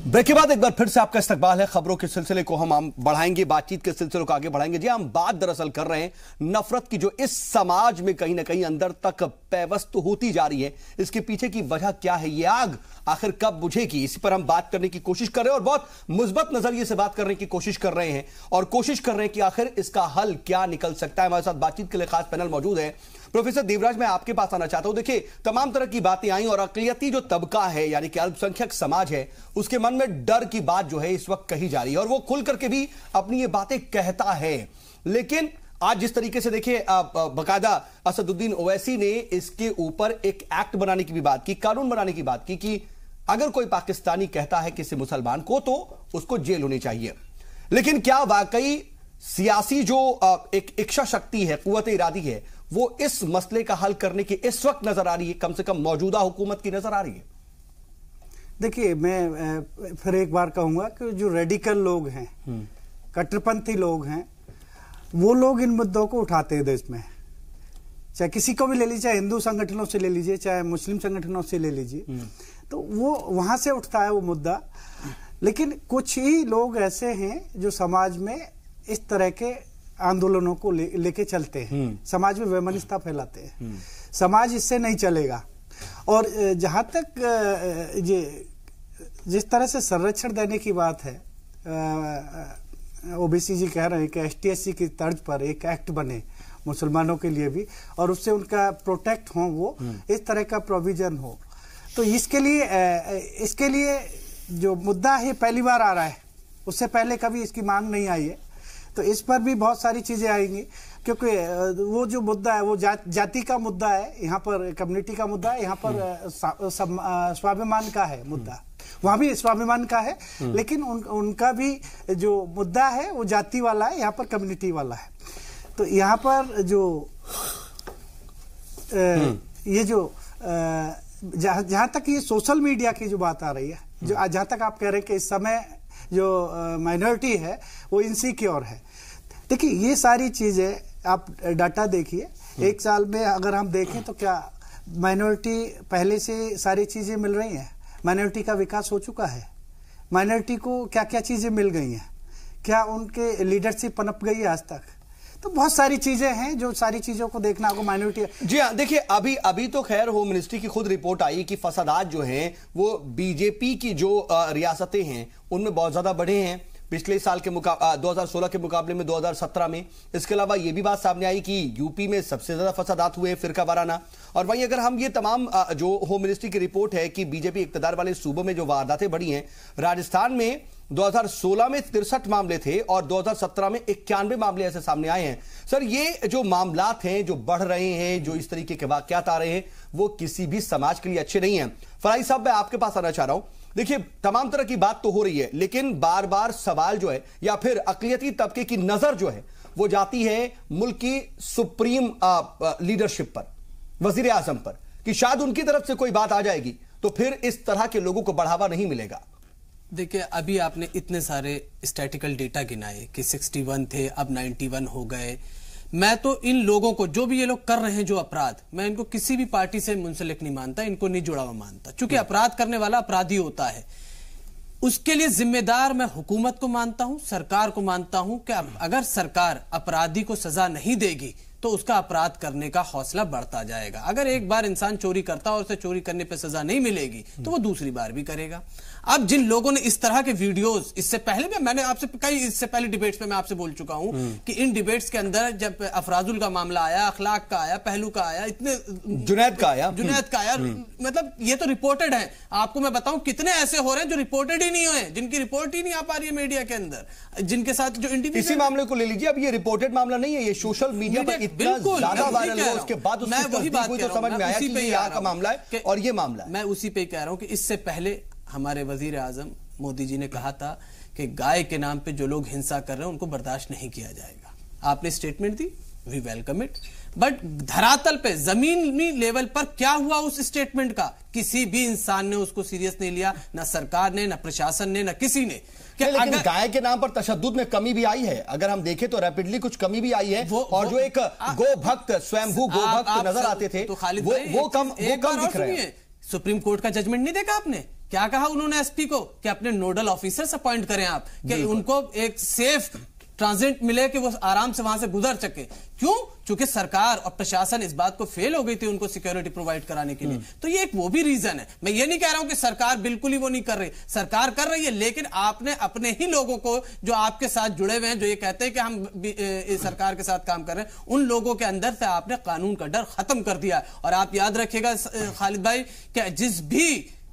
ब्रेक के बाद एक बार फिर से आपका इस्तकबाल है। खबरों के सिलसिले को हम बढ़ाएंगे, बातचीत के सिलसिले को आगे बढ़ाएंगे। जी, हम बात दरअसल कर रहे हैं नफरत की, जो इस समाज में कहीं ना कहीं अंदर तक पैवस्त होती जा रही है। इसके पीछे की वजह क्या है, ये आग आखिर कब बुझेगी, इसी पर हम बात करने की कोशिश कर रहे हैं और बहुत मुस्बत नजरिए से बात करने की कोशिश कर रहे हैं और कोशिश कर रहे हैं कि आखिर इसका हल क्या निकल सकता है। हमारे साथ बातचीत के लिए खास पैनल मौजूद है। प्रोफेसर देवराज, मैं आपके पास आना चाहता हूं। देखिए, तमाम तरह की बातें आई और अकलियती जो तबका है, यानी कि अल्पसंख्यक समाज है, उसके मन में डर की बात जो है इस वक्त कही जा रही है और वो खुल करके भी अपनी ये बातें कहता है। लेकिन आज जिस तरीके से देखिए, बकायदा असदुद्दीन ओवैसी ने इसके ऊपर एक एक्ट बनाने की भी बात की, कानून बनाने की बात की कि अगर कोई पाकिस्तानी कहता है किसी मुसलमान को तो उसको जेल होनी चाहिए। लेकिन क्या वाकई सियासी जो एक इच्छा शक्ति है, कुव्वत इरादी है, वो इस मसले का हल करने की इस वक्त नजर आ रही है, कम से कम मौजूदा हुकूमत की नजर आ रही है? देखिए, मैं फिर एक बार कहूंगा कि जो रेडिकल लोग हैं, कट्टरपंथी लोग हैं, वो लोग इन मुद्दों को उठाते हैं देश में। चाहे किसी को भी ले लीजिए, चाहे हिंदू संगठनों से ले लीजिए, चाहे मुस्लिम संगठनों से ले लीजिए, तो वो वहां से उठता है वो मुद्दा। लेकिन कुछ ही लोग ऐसे हैं जो समाज में इस तरह के आंदोलनों को लेके चलते हैं, समाज में वैमनस्यता फैलाते हैं। समाज इससे नहीं चलेगा। और जहां तक ये जिस तरह से संरक्षण देने की बात है, ओबीसी जी कह रहे हैं कि एसटी/एससी की तर्ज पर एक एक्ट बने मुसलमानों के लिए भी और उससे उनका प्रोटेक्ट हो, वो इस तरह का प्रोविजन हो। तो इसके लिए जो मुद्दा है पहली बार आ रहा है, उससे पहले कभी इसकी मांग नहीं आई है। तो इस पर भी बहुत सारी चीजें आएंगी, क्योंकि वो जो मुद्दा है वो जाति का मुद्दा है, यहाँ पर कम्युनिटी का मुद्दा है, यहाँ पर स्वाभिमान का है मुद्दा, वहां भी स्वाभिमान का है, लेकिन उनका भी जो मुद्दा है वो जाति वाला है, यहाँ पर कम्युनिटी वाला है। तो यहाँ पर जो ये जो जहां तक ये सोशल मीडिया की जो बात आ रही है, जो जहां तक आप कह रहे हैं कि इस समय जो माइनॉरिटी है वो इनसिक्योर है। देखिए, ये सारी चीजें आप डाटा देखिए, एक साल में अगर हम देखें तो क्या माइनॉरिटी पहले से सारी चीजें मिल रही हैं? माइनॉरिटी का विकास हो चुका है? माइनॉरिटी को क्या क्या चीजें मिल गई हैं? क्या उनके लीडरशिप पनप गई है आज तक? तो बहुत सारी चीजें हैं जो सारी चीजों को देखना होगा माइनॉरिटी। जी हाँ, देखिए, अभी तो खैर होम मिनिस्ट्री की खुद रिपोर्ट आई कि फसादात जो हैं वो बीजेपी की जो रियासतें हैं उनमें बहुत ज्यादा बढ़े हैं पिछले साल के 2016 के मुकाबले में 2017 में। इसके अलावा ये भी बात सामने आई कि यूपी में सबसे ज्यादा फसादात हुए फिरका वाराना। और वहीं अगर हम ये तमाम जो होम मिनिस्ट्री की रिपोर्ट है कि बीजेपी इक्तदार वाले सूबों में जो वारदातें बढ़ी हैं, राजस्थान में 2016 में 63 मामले थे और 2017 में 91 मामले ऐसे सामने आए हैं। सर, ये जो मामलात हैं जो बढ़ रहे हैं, जो इस तरीके के वाकयात आ रहे हैं, वो किसी भी समाज के लिए अच्छे नहीं हैं। फराई साहब, मैं आपके पास आना चाह रहा हूं। देखिए, तमाम तरह की बात तो हो रही है, लेकिन बार बार सवाल जो है या फिर अकलियती तबके की नजर जो है वो जाती है मुल्क की सुप्रीम लीडरशिप पर, वजीर आजम पर, कि शायद उनकी तरफ से कोई बात आ जाएगी तो फिर इस तरह के लोगों को बढ़ावा नहीं मिलेगा। देखिए, अभी आपने इतने सारे स्टैटिकल डेटा गिनाए कि 61 थे, अब 91 हो गए। मैं तो इन लोगों को, जो भी ये लोग कर रहे हैं जो अपराध, मैं इनको किसी भी पार्टी से मुंसलिक नहीं मानता, इनको नहीं जुड़ा हुआ मानता, क्योंकि अपराध करने वाला अपराधी होता है। उसके लिए जिम्मेदार मैं हुकूमत को मानता हूं, सरकार को मानता हूं कि अगर सरकार अपराधी को सजा नहीं देगी तो उसका अपराध करने का हौसला बढ़ता जाएगा। अगर एक बार इंसान चोरी करता और उसे चोरी करने पे सजा नहीं मिलेगी तो वो दूसरी बार भी करेगा। अब जिन लोगों ने इस तरह के वीडियोस, इससे पहले भी मैंने आपसे इससे पहले डिबेट्स में मैं आपसे बोल चुका हूं कि इन डिबेट्स के अंदर जब अफराजुल का मामला आया, अखलाक का आया, पहलू का आया, इतने जुनैद का आया, मतलब ये तो रिपोर्टेड है। आपको मैं बताऊं कितने ऐसे हो रहे हैं जो रिपोर्टेड ही नहीं हुए, जिनकी रिपोर्ट ही नहीं आ पा रही है मीडिया के अंदर, जिनके साथ जो इंडिविजुअल। इसी मामले को ले लीजिए, अब ये रिपोर्टेड मामला नहीं है, ये सोशल मीडिया पर इतना ज्यादा वायरल हुआ, उसके बाद मैं वही बात तो समझ में आया कि ये यहाँ का मामला है और ये मामला है। मैं उसी पे कह रहा हूं कि इससे पहले हमारे वजीर आजम मोदी जी ने कहा था कि गाय के नाम पे जो लोग हिंसा कर रहे हैं उनको बर्दाश्त नहीं किया जाएगा। आपने स्टेटमेंट दी, वी वेलकम इट, बट धरातल पे, जमीनी लेवल पर क्या हुआ उस स्टेटमेंट का? किसी भी इंसान ने उसको सीरियस नहीं लिया, ना सरकार ने, ना प्रशासन ने, ना किसी ने। लेकिन गाय के नाम पर तशद्दुद में कमी भी आई है, अगर हम देखें तो रैपिडली कुछ कमी भी आई है, और जो एक गो भक्त, स्वयंभू गो भक्त नजर आते थे, वो कम दिख रहे हैं। सुप्रीम कोर्ट का जजमेंट नहीं देखा आपने? क्या कहा उन्होंने एसपी को कि अपने नोडल ऑफिसर्स अपॉइंट करें आप, कि उनको एक सेफ ट्रांजिट मिले, कि वो आराम से वहां से गुजर सके। क्यों? क्योंकि सरकार और प्रशासन इस बात को फेल हो गई थी उनको सिक्योरिटी प्रोवाइड कराने के लिए। तो ये एक वो भी रीजन है। मैं ये नहीं कह रहा हूं कि सरकार बिल्कुल ही वो नहीं कर रही, सरकार कर रही है, लेकिन आपने अपने ही लोगों को जो आपके साथ जुड़े हुए हैं, जो ये कहते हैं कि हम सरकार के साथ काम कर रहे हैं, उन लोगों के अंदर से आपने कानून का डर खत्म कर दिया। और आप याद रखिएगा खालिद भाई कि जिस भी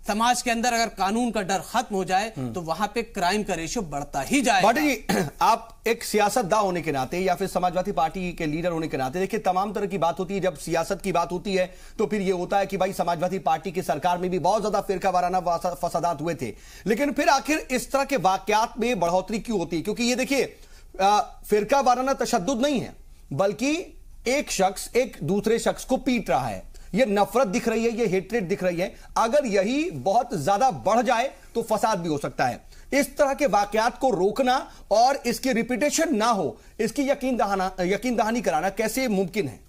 समाज के अंदर अगर कानून का डर खत्म हो जाए तो वहां पे क्राइम का रेशियो बढ़ता ही जाएगा। बाटी जी, आप एक सियासतदान होने के नाते या फिर समाजवादी पार्टी के लीडर होने के नाते, देखिए तमाम तरह की बात होती है। जब सियासत की बात होती है तो फिर ये होता है कि भाई समाजवादी पार्टी की सरकार में भी बहुत ज्यादा फिरका वाराना फसादात हुए थे, लेकिन फिर आखिर इस तरह के वाकयात में बढ़ोतरी क्यों होती है? क्योंकि ये देखिए फिरका वाराना तशद्दुद नहीं है, बल्कि एक शख्स एक दूसरे शख्स को पीट रहा है, ये नफरत दिख रही है, ये हेट्रेड दिख रही है। अगर यही बहुत ज्यादा बढ़ जाए तो फसाद भी हो सकता है। इस तरह के वाकयात को रोकना और इसकी रिपीटेशन ना हो, इसकी यकीन दहानी कराना कैसे मुमकिन है?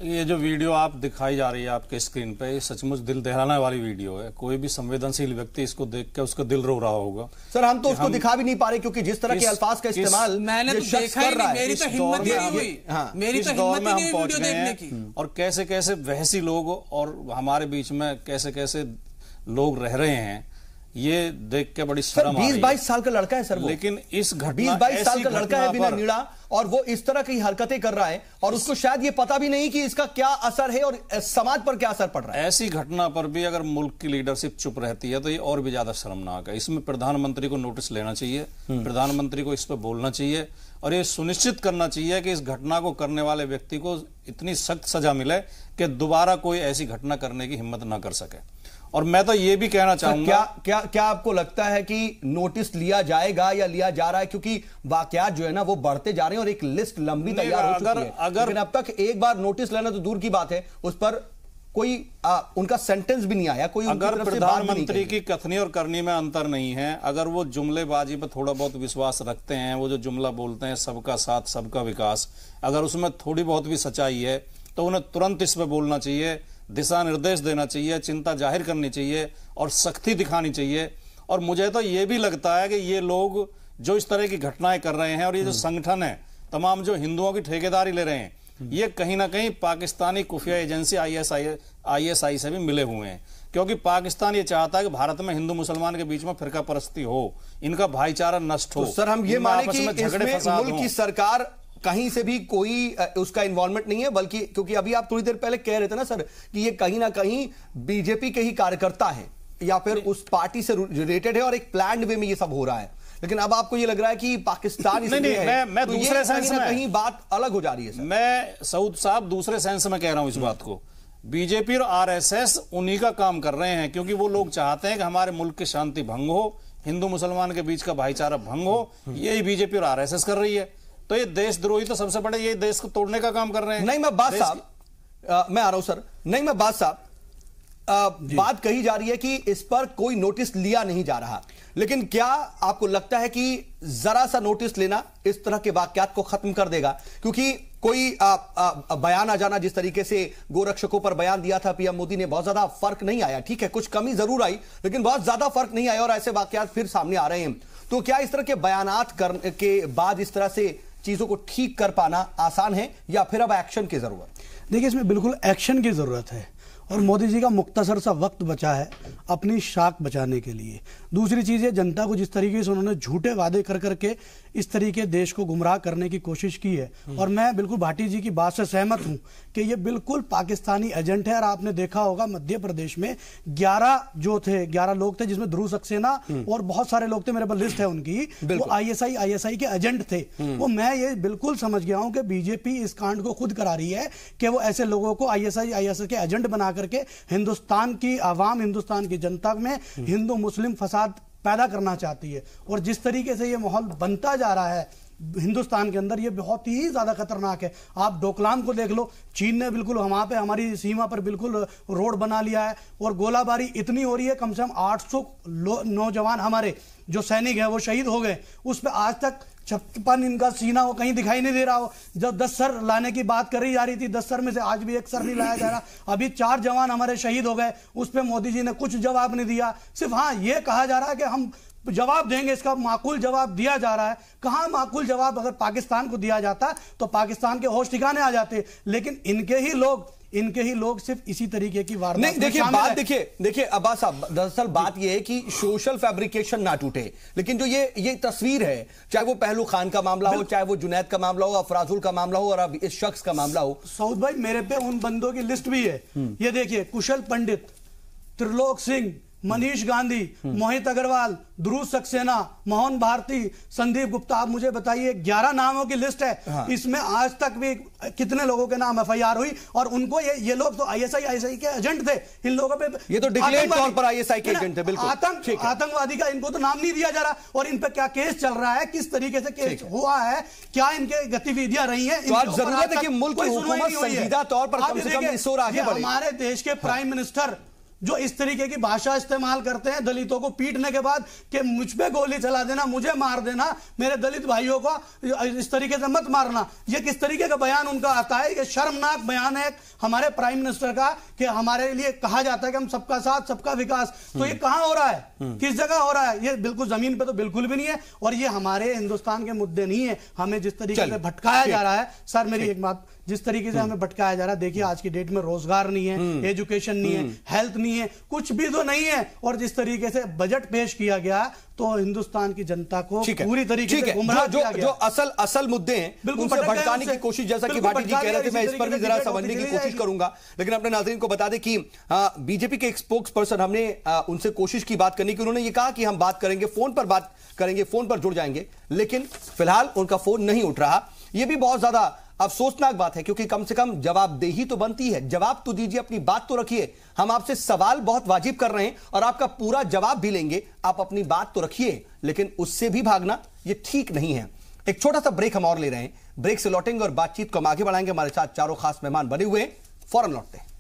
ये जो वीडियो आप दिखाई जा रही है आपके स्क्रीन पे, सचमुच दिल दहलाने वाली वीडियो है। कोई भी संवेदनशील व्यक्ति इसको देख के उसका दिल रो रहा होगा। सर, हम तो उसको दिखा भी नहीं पा रहे, क्योंकि जिस तरह के अल्फाज का इस्तेमाल मैंने तो देखा ही नहीं, मेरी तो हिम्मत ही नहीं हुई, मेरी तो हिम्मत ही नहीं वीडियो देखने की। और कैसे कैसे वहसी लोग और हमारे बीच में कैसे कैसे लोग रह रहे हैं, ये देख के बड़ी शर्म आ रही है। 20-22 साल का लड़का है सर वो, लेकिन इस घटना 20-22 साल का लड़का है बिना नीड़ा, और वो इस तरह की हरकतें कर रहा है और उसको शायद ये पता भी नहीं कि इसका क्या असर है और समाज पर क्या असर पड़ रहा है। ऐसी घटना पर भी अगर मुल्क की लीडरशिप चुप रहती है तो ये और भी ज्यादा शर्मनाक है। इसमें प्रधानमंत्री को नोटिस लेना चाहिए, प्रधानमंत्री को इस पर बोलना चाहिए और ये सुनिश्चित करना चाहिए कि इस घटना को करने वाले व्यक्ति को इतनी सख्त सजा मिले कि दोबारा कोई ऐसी घटना करने की हिम्मत ना कर सके। और मैं तो ये भी कहना चाहूंगा, क्या आपको लगता है कि नोटिस लिया जाएगा या लिया जा रहा है? क्योंकि वाकयात जो है ना वो बढ़ते जा रहे हैं और एक लिस्ट लंबी तैयार हो चुकी है, लेकिन अब तक एक बार नोटिस लेना तो दूर की बात है, उस पर कोई उनका सेंटेंस भी नहीं आया, कोई अगर प्रधानमंत्री की कथनी और करनी में अंतर नहीं है, अगर वो जुमलेबाजी पर थोड़ा बहुत विश्वास रखते हैं, वो जो जुमला बोलते हैं सबका साथ सबका विकास, अगर उसमें थोड़ी बहुत भी सच्चाई है तो उन्हें तुरंत इस पर बोलना चाहिए, दिशा निर्देश देना चाहिए, चिंता जाहिर करनी चाहिए और सख्ती दिखानी चाहिए। और मुझे तो ये भी लगता है कि ये लोग जो इस तरह की घटनाएं कर रहे हैं और ये जो संगठन है तमाम जो हिंदुओं की ठेकेदारी ले रहे हैं, ये कहीं ना कहीं पाकिस्तानी खुफिया एजेंसी ISI से भी मिले हुए हैं, क्योंकि पाकिस्तान ये चाहता है कि भारत में हिंदू मुसलमान के बीच में फिरका परस्ती हो, इनका भाईचारा नष्ट हो। तो सर, हम ये माने कि इसमें मुल्क की सरकार कहीं से भी कोई उसका इन्वॉल्वमेंट नहीं है, बल्कि क्योंकि अभी आप थोड़ी देर पहले कह रहे थे ना सर कि ये कहीं ना कहीं बीजेपी के ही कार्यकर्ता है या फिर उस पार्टी से रिलेटेड है और एक प्लान्ड वे में ये सब हो रहा है, लेकिन अब आपको ये लग रहा है कि पाकिस्तान मैं तो दूसरे सेंस में कहीं बात अलग हो जा रही है सर। मैं सऊद साहब दूसरे सेंस में कह रहा हूं इस बात को। बीजेपी और RSS उन्हीं का काम कर रहे हैं, क्योंकि वो लोग चाहते हैं कि हमारे मुल्क की शांति भंग हो, हिंदू मुसलमान के बीच का भाईचारा भंग हो, यही बीजेपी और RSS कर रही है। तो ये देशद्रोही तो सबसे बड़े ये देश को तोड़ने का काम कर रहे हैं। नहीं मैं बात साहब मैं आ रहा हूं सर, नहीं मैं बात साहब बात कही जा रही है कि इस पर कोई नोटिस लिया नहीं जा रहा, लेकिन क्या आपको लगता है कि जरा सा नोटिस लेना इस तरह के वाकयात को खत्म कर देगा? क्योंकि कोई बयान आ जाना, जिस तरीके से गोरक्षकों पर बयान दिया था पीएम मोदी ने, बहुत ज्यादा फर्क नहीं आया। ठीक है, कुछ कमी जरूर आई, लेकिन बहुत ज्यादा फर्क नहीं आया और ऐसे वाकयात फिर सामने आ रहे हैं। तो क्या इस तरह के बयानात करने के बाद इस तरह से चीजों को ठीक कर पाना आसान है या फिर अब एक्शन की जरूरत? देखिए, इसमें बिल्कुल एक्शन की जरूरत है और मोदी जी का मुख्तसर सा वक्त बचा है अपनी शाख बचाने के लिए। दूसरी चीज़ है, जनता को जिस तरीके से उन्होंने झूठे वादे कर करके इस तरीके देश को गुमराह करने की कोशिश की है, और मैं बिल्कुल भाटी जी की बात से सहमत हूं कि ये बिल्कुल पाकिस्तानी एजेंट है। और आपने देखा होगा मध्य प्रदेश में 11 लोग थे, जिसमें ध्रुव सक्सेना और बहुत सारे लोग थे, मेरे पास लिस्ट है उनकी, वो ISI के एजेंट थे। वो मैं ये बिल्कुल समझ गया हूं कि बीजेपी इस कांड को खुद करा रही है कि वो ऐसे लोगों को ISI के एजेंट बना करके हिंदुस्तान की आवाम, हिंदुस्तान की जनता में हिंदू मुस्लिम फसाद पैदा करना चाहती है। और जिस तरीके से ये माहौल बनता जा रहा है हिंदुस्तान के अंदर, ये बहुत ही ज्यादा खतरनाक है। आप डोकलाम को देख लो, चीन ने बिल्कुल वहां पे हमारी सीमा पर बिल्कुल रोड बना लिया है और गोलाबारी इतनी हो रही है, कम से कम 800 नौजवान हमारे जो सैनिक है वो शहीद हो गए। उस पर आज तक छप्पन इनका सीना वो कहीं दिखाई नहीं दे रहा हो। जब 10 सर लाने की बात करी जा रही थी, 10 सर में से आज भी 1 सर नहीं लाया जा रहा। अभी 4 जवान हमारे शहीद हो गए, उस पर मोदी जी ने कुछ जवाब नहीं दिया। सिर्फ हाँ ये कहा जा रहा है कि हम जवाब देंगे, इसका माकूल जवाब दिया जा रहा है। कहां माकूल जवाब? अगर पाकिस्तान को दिया जाता तो पाकिस्तान के होश ठिकाने आ जाते, लेकिन इनके ही लोग सिर्फ इसी तरीके की वारदात नहीं। देखिए अब्बास साहब, दरअसल बात यह है कि सोशल फैब्रिकेशन ना टूटे, लेकिन जो ये तस्वीर है, चाहे वो पहलू खान का मामला हो, चाहे वो जुनैद का मामला हो, अफराजुल का मामला हो, और अब इस शख्स का मामला हो। सऊद भाई, मेरे पे उन बंदों की लिस्ट भी है। ये देखिए, कुशल पंडित, त्रिलोक सिंह, मनीष गांधी, मोहित अग्रवाल, ध्रुव सक्सेना, मोहन भारती, संदीप गुप्ता। आप मुझे बताइए, 11 नामों की लिस्ट है। हाँ। इसमें आज तक भी कितने लोगों के नाम FIR हुई? और उनको ये लोग तो ISI के एजेंट थे। इन लोगों पे ये तो डिक्लेयर्ड तौर पर ISI के एजेंट थे। बिल्कुल आतंकवादी का इनको तो नाम नहीं दिया जा रहा। और इन पे क्या केस चल रहा है, किस तरीके से केस हुआ है, क्या इनके गतिविधियां रही है? जरूरत है कि मुल्क की हुकूमत संजीदा तौर पर कम से कम इस ओर आगे बढ़े। हमारे देश के प्राइम मिनिस्टर जो इस तरीके की भाषा इस्तेमाल करते हैं दलितों को पीटने के बाद कि मुझ पे गोली चला देना, मुझे मार देना, मेरे दलित भाइयों को इस तरीके से मत मारना, ये किस तरीके का बयान उनका आता है? ये शर्मनाक बयान है हमारे प्राइम मिनिस्टर का कि हमारे लिए कहा जाता है कि हम सबका साथ सबका विकास। तो ये कहां हो रहा है, किस जगह हो रहा है? ये बिल्कुल जमीन पे तो बिल्कुल भी नहीं है। और ये हमारे हिंदुस्तान के मुद्दे नहीं है। हमें जिस तरीके से भटकाया जा रहा है, सर मेरी एक बात, जिस तरीके से हमें भटकाया जा रहा है, देखिए आज की डेट में रोजगार नहीं है, एजुकेशन नहीं है, हेल्थ नहीं है, कुछ भी तो नहीं है। और जिस तरीके से बजट पेश किया गया तो हिंदुस्तान की जनता को पूरी तरीके से गुमराह किया गया। जो असल मुद्दे हैं उनसे भटकाने की कोशिश, जैसा कि भाटी जी कह रहे थे, मैं इस पर भी जरा समझने की कोशिश करूंगा। लेकिन अपने नाज़रीन को बता दें कि बीजेपी के एक स्पोक्स पर्सन, हमने उनसे कोशिश की बात करने की, उन्होंने ये कहा कि हम बात करेंगे, फोन पर बात करेंगे, फोन पर जुड़ जाएंगे, लेकिन फिलहाल उनका फोन नहीं उठ रहा। यह भी बहुत ज्यादा अफसोसनाक बात है, क्योंकि कम से कम जवाबदेही तो बनती है। जवाब तो दीजिए, अपनी बात तो रखिए। हम आपसे सवाल बहुत वाजिब कर रहे हैं और आपका पूरा जवाब भी लेंगे। आप अपनी बात तो रखिए, लेकिन उससे भी भागना ये ठीक नहीं है। एक छोटा सा ब्रेक हम और ले रहे हैं, ब्रेक से लौटेंगे और बातचीत को हम आगे बढ़ाएंगे। हमारे साथ 4 खास मेहमान बने हुए हैं, फौरन लौटते हैं।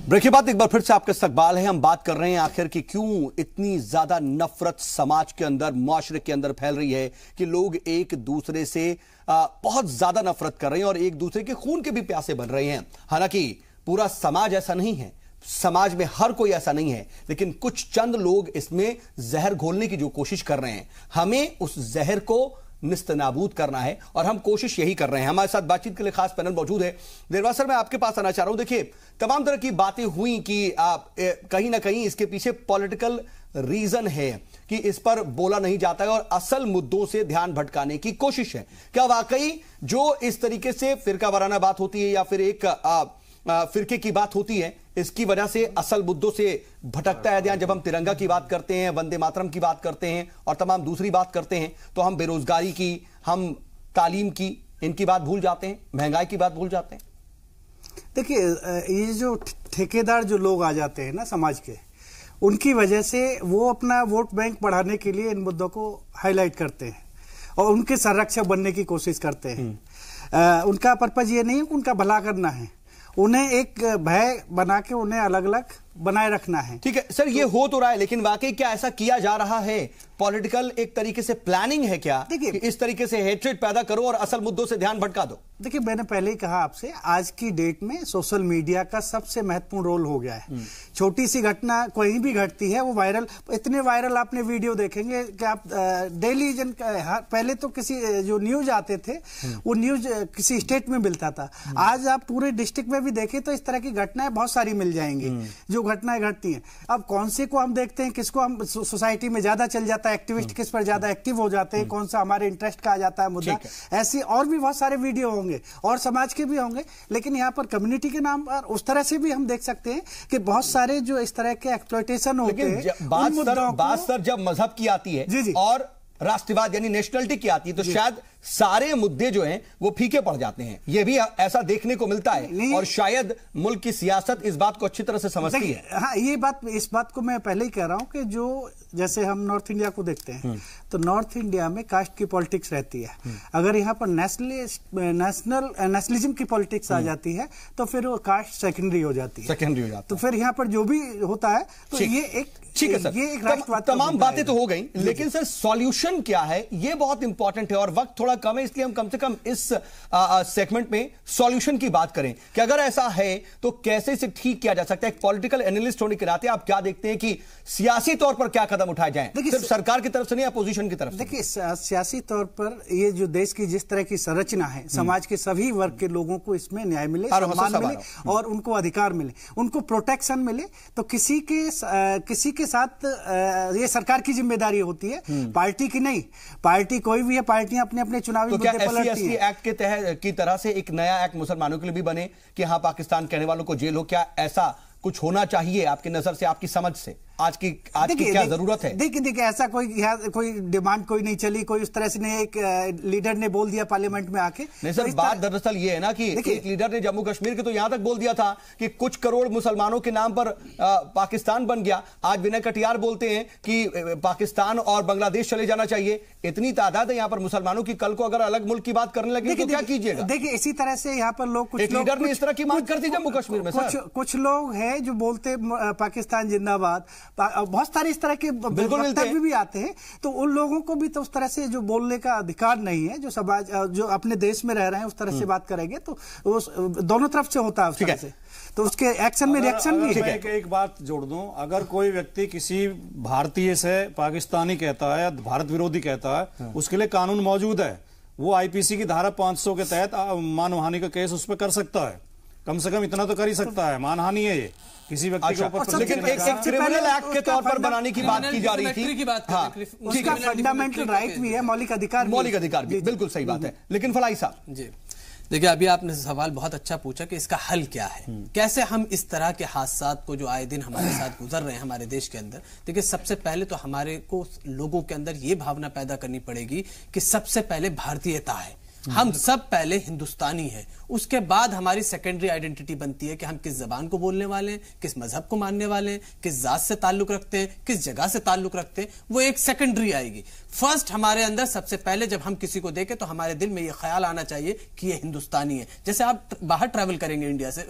ब्रेक के बाद एक बार फिर से आपका इस्तकबाल है। हम बात कर रहे हैं आखिर कि क्यों इतनी ज्यादा नफरत समाज के अंदर, मुआशरे के अंदर फैल रही है कि लोग एक दूसरे से बहुत ज्यादा नफरत कर रहे हैं और एक दूसरे के खून के भी प्यासे बन रहे हैं। हालांकि पूरा समाज ऐसा नहीं है, समाज में हर कोई ऐसा नहीं है, लेकिन कुछ चंद लोग इसमें जहर घोलने की जो कोशिश कर रहे हैं। हमें उस जहर को निस्तनाबूद करना है और हम कोशिश यही कर रहे हैं। हमारे साथ बातचीत के लिए खास पैनल मौजूद है। देरवा सर, मैं आपके पास आना चाह रहा हूं। देखिए, तमाम तरह की बातें हुई कि कहीं ना कहीं इसके पीछे पॉलिटिकल रीजन है कि इस पर बोला नहीं जाता है और असल मुद्दों से ध्यान भटकाने की कोशिश है। क्या वाकई जो इस तरीके से फिरका वाराना बात होती है या फिर एक फिरके की बात होती है, इसकी वजह से असल मुद्दों से भटकता है ध्यान? जब हम तिरंगा की बात करते हैं, वंदे मातरम की बात करते हैं और तमाम दूसरी बात करते हैं, तो हम बेरोजगारी की, हम तालीम की, इनकी बात भूल जाते हैं, महंगाई की बात भूल जाते हैं। देखिए, ये जो ठेकेदार जो लोग आ जाते हैं ना समाज के, उनकी वजह से वो अपना वोट बैंक बढ़ाने के लिए इन मुद्दों को हाईलाइट करते हैं और उनके संरक्षक बनने की कोशिश करते हैं। उनका पर्पज ये नहीं है कि उनका भला करना है, उन्हें एक भय बना के उन्हें अलग अलग बनाए रखना है। ठीक है सर, ये हो तो रहा है, लेकिन वाकई क्या ऐसा किया जा रहा है? पॉलिटिकल एक तरीके से प्लानिंग है क्या कि इस तरीके से हेट्रेड पैदा करो और असल मुद्दों से ध्यान भटका दो? देखिए, मैंने पहले ही कहा आपसे, आज की डेट में सोशल मीडिया का सबसे महत्वपूर्ण रोल हो गया है। छोटी सी घटना कहीं भी घटती है वो वायरल, इतने वायरल आपने वीडियो देखेंगे कि आप डेली पहले तो किसी जो न्यूज आते थे वो न्यूज किसी स्टेट में मिलता था, आज आप पूरे डिस्ट्रिक्ट में भी देखें तो इस तरह की घटनाएं बहुत सारी मिल जाएंगी जो घटनाएं घटती हैं। अब कौन से को हम देखते हैं, किसको हम सोसाइटी में ज्यादा चल जाता है, एक्टिविस्ट किस पर ज्यादा एक्टिव हो जाते हैं, कौन सा हमारे इंटरेस्ट का आ जाता है मुद्दा, ऐसी और भी बहुत सारे वीडियो होंगे और समाज के भी होंगे। लेकिन यहाँ पर कम्युनिटी के नाम पर उस तरह से भी हम देख सकते हैं कि बहुत सारे जो इस तरह के एक्सप्लॉयटेशन होते हैं। बात सर जब मजहब की आती है और राष्ट्रवाद यानी नेशनलिटी की आती है तो शायद सारे मुद्दे जो हैं वो फीके पड़ जाते हैं, ये भी ऐसा देखने को मिलता है और शायद मुल्क की सियासत इस बात को अच्छी तरह से समझती है। हाँ, इस बात को मैं पहले ही कह रहा हूं कि जो जैसे हम नॉर्थ इंडिया को देखते हैं तो नॉर्थ इंडिया में कास्ट की पॉलिटिक्स रहती है। अगर यहाँ पर नेशनलिज्म की पॉलिटिक्स आ जाती है तो फिर वो कास्ट सेकेंडरी हो जाती है। तो फिर यहाँ पर जो भी होता है तो ये एक ठीक है सर, ये एक राष्ट्रवाद। तमाम बातें तो हो गई, लेकिन सर सॉल्यूशन क्या है ये बहुत इंपॉर्टेंट है और वक्त थोड़ा कम है, इसलिए हम कम से कम इस सेगमेंट में सॉल्यूशन की बात करें कि अगर ऐसा है तो कैसे इसे ठीक किया जा सकता है। एक पॉलिटिकल एनालिस्ट होने के नाते आप क्या देखते हैं कि सियासी तौर पर क्या कदम उठाए जाएं, सिर्फ सरकार की तरफ से नहीं, अपोजिशन की तरफ से? देखिए, सियासी तौर पर ये जो देश की जिस तरह की संरचना है, समाज के सभी वर्ग के लोगों को इसमें न्याय मिले, सम्मान मिले और उनको अधिकार मिले, उनको प्रोटेक्शन मिले, तो किसी के साथ ये सरकार की जिम्मेदारी होती है, पार्टी की नहीं। पार्टी कोई भी है, पार्टियां अपने अपने चुनावी मुद्दे पर लड़ती हैं। एक्ट के तहत की तरह से एक नया एक्ट मुसलमानों के लिए भी बने कि हाँ पाकिस्तान कहने वालों को जेल हो, क्या ऐसा कुछ होना चाहिए आपकी नजर से, आपकी समझ से? आज की क्या जरूरत है? देखिए ऐसा कोई डिमांड कोई नहीं चली, कोई उस तरह से नहीं, एक लीडर ने बोल दिया पार्लियामेंट में आके। नहीं सर, बात दरअसल ये है ना कि एक लीडर ने जम्मू कश्मीर के तो यहां तक बोल दिया था कि कुछ करोड़ मुसलमानों के नाम पर पाकिस्तान बन गया। आज विनय कटियार बोलते हैं कि पाकिस्तान और बांग्लादेश चले जाना चाहिए। इतनी तादाद है यहाँ पर मुसलमानों की, कल को अगर अलग मुल्क की बात करने लगे तो क्या कीजिएगा? देखिए, इसी तरह से यहाँ पर लोग, कुछ लीडर ने इस तरह की मांग कर दी जम्मू कश्मीर में। कुछ लोग हैं जो बोलते पाकिस्तान जिंदाबाद, बहुत सारे इस तरह के वक्तव्य भी आते हैं, तो उन लोगों को भी तो उस तरह से जो बोलने का अधिकार नहीं है, जो समाज जो अपने देश में रह रहे हैं उस तरह से बात करेंगे तो वो दोनों तरफ से होता है उस तरह से, तो उसके एक्शन में रिएक्शन भी है। एक बात जोड़ दूं, अगर कोई व्यक्ति किसी भारतीय से पाकिस्तानी कहता है या भारत विरोधी कहता है, उसके लिए कानून मौजूद है, वो आईपीसी की धारा 500 के तहत मानहानि का केस उस पर कर सकता है, कम से कम इतना तो कर ही सकता है। मानहानि है ये किसी व्यक्ति के ऊपर। लेकिन एक क्रिमिनल एक्ट के तौर पर बनाने की बात की जा रही थी, उसका फंडामेंटल राइट भी है, मौलिक अधिकार भी, बिल्कुल सही बात है। लेकिन फलाई साहब जी देखिए, अभी आपने सवाल बहुत अच्छा पूछा कि इसका हल क्या है, कैसे हम इस तरह के हादसात को जो आए दिन हमारे साथ गुजर रहे हैं हमारे देश के अंदर। देखिए, सबसे पहले तो हमारे को लोगों के अंदर ये भावना पैदा करनी पड़ेगी कि सबसे पहले भारतीयता है, हम सब पहले हिंदुस्तानी हैं, उसके बाद हमारी सेकेंडरी आइडेंटिटी बनती है कि हम किस जबान को बोलने वाले हैं, किस मजहब को मानने वाले हैं, किस जात से ताल्लुक रखते हैं, किस जगह से ताल्लुक रखते हैं, वो एक सेकेंडरी आएगी। फर्स्ट हमारे अंदर सबसे पहले जब हम किसी को देखें तो हमारे दिल में ये ख्याल आना चाहिए कि ये हिंदुस्तानी है। जैसे आप बाहर ट्रैवल करेंगे इंडिया से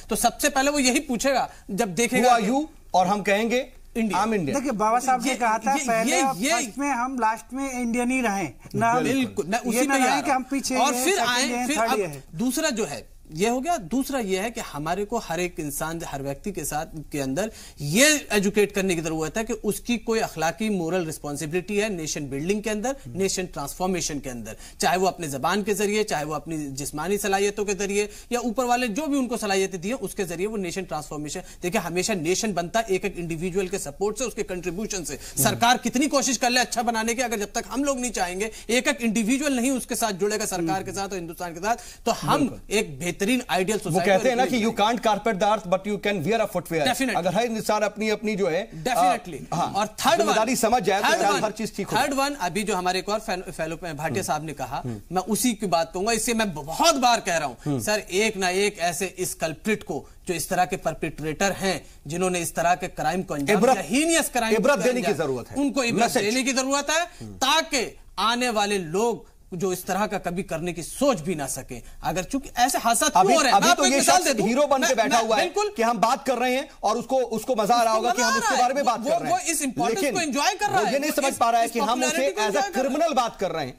तो सबसे पहले वो यही पूछेगा जब देखेगा यू, और हम कहेंगे इंडिया। देखिए, बाबा साहब ने कहा था पहले फर्स्ट में हम, लास्ट में इंडियन ही रहें ना, बिल्कुल उसी में कि हम पीछे और फिर आए, फिर अब दूसरा जो है ये हो गया। दूसरा ये है कि हमारे को हर एक इंसान, हर व्यक्ति के साथ के अंदर ये एजुकेट करने की जरूरत है कि उसकी कोई अखलाकी मोरल रिस्पॉन्सिबिलिटी है नेशन बिल्डिंग के अंदर, नेशन ट्रांसफॉर्मेशन के अंदर, चाहे वो अपने जबान के जरिए, चाहे वो अपनी जिस्मानी सलाहियतों के जरिए या ऊपर वाले जो भी उनको सलाहियतें दी है उसके जरिए वो नेशन ट्रांसफॉर्मेशन। देखिए, हमेशा नेशन बनता एक एक इंडिविजुअल के सपोर्ट से, उसके कंट्रीब्यूशन से। सरकार कितनी कोशिश कर ले अच्छा बनाने की, अगर जब तक हम लोग नहीं चाहेंगे, एक एक इंडिविजुअल नहीं उसके साथ जुड़ेगा सरकार के साथ और हिंदुस्तान के साथ, तो हम एक बेहतरीन आइडियल वो कहते हैं ना कि you can't carpet the earth but you can wear a footwear. अगर हर इंसान अपनी अपनी जो है डेफिनेटली। और थर्ड वन समझ जाए तो हर चीज ठीक हो। थर्ड वन, अभी जो हमारे एक और फेलो भाटिया साहब ने कहा, मैं उसी की बात कहूंगा। इससे मैं बहुत बार कह रहा हूं सर, एक ना एक ऐसे इस कल्प्रिट को, जो इस तरह के परपेट्रेटर हैं, जिन्होंने इस तरह के क्राइम को अंजाम दिया, हीनियस क्राइम, इबरत देने की जरूरत है, उनको इबरत देने की जरूरत है, ताकि आने वाले लोग जो इस तरह का कभी करने की सोच भी ना सके। अगर चूंकि ऐसे हादसा हो रहे हैं, अभी तो ये शख्स हीरो बन के बैठा हुआ है कि हम बात कर रहे हैं और उसको मजा आ रहा होगा कि हम उसके बारे में बात कर रहे हैं, वो इस इंपॉर्टेंस को एंजॉय कर रहा है। ये नहीं समझ पा रहा है कि हम उसे एज अ क्रिमिनल बात कर रहे हैं,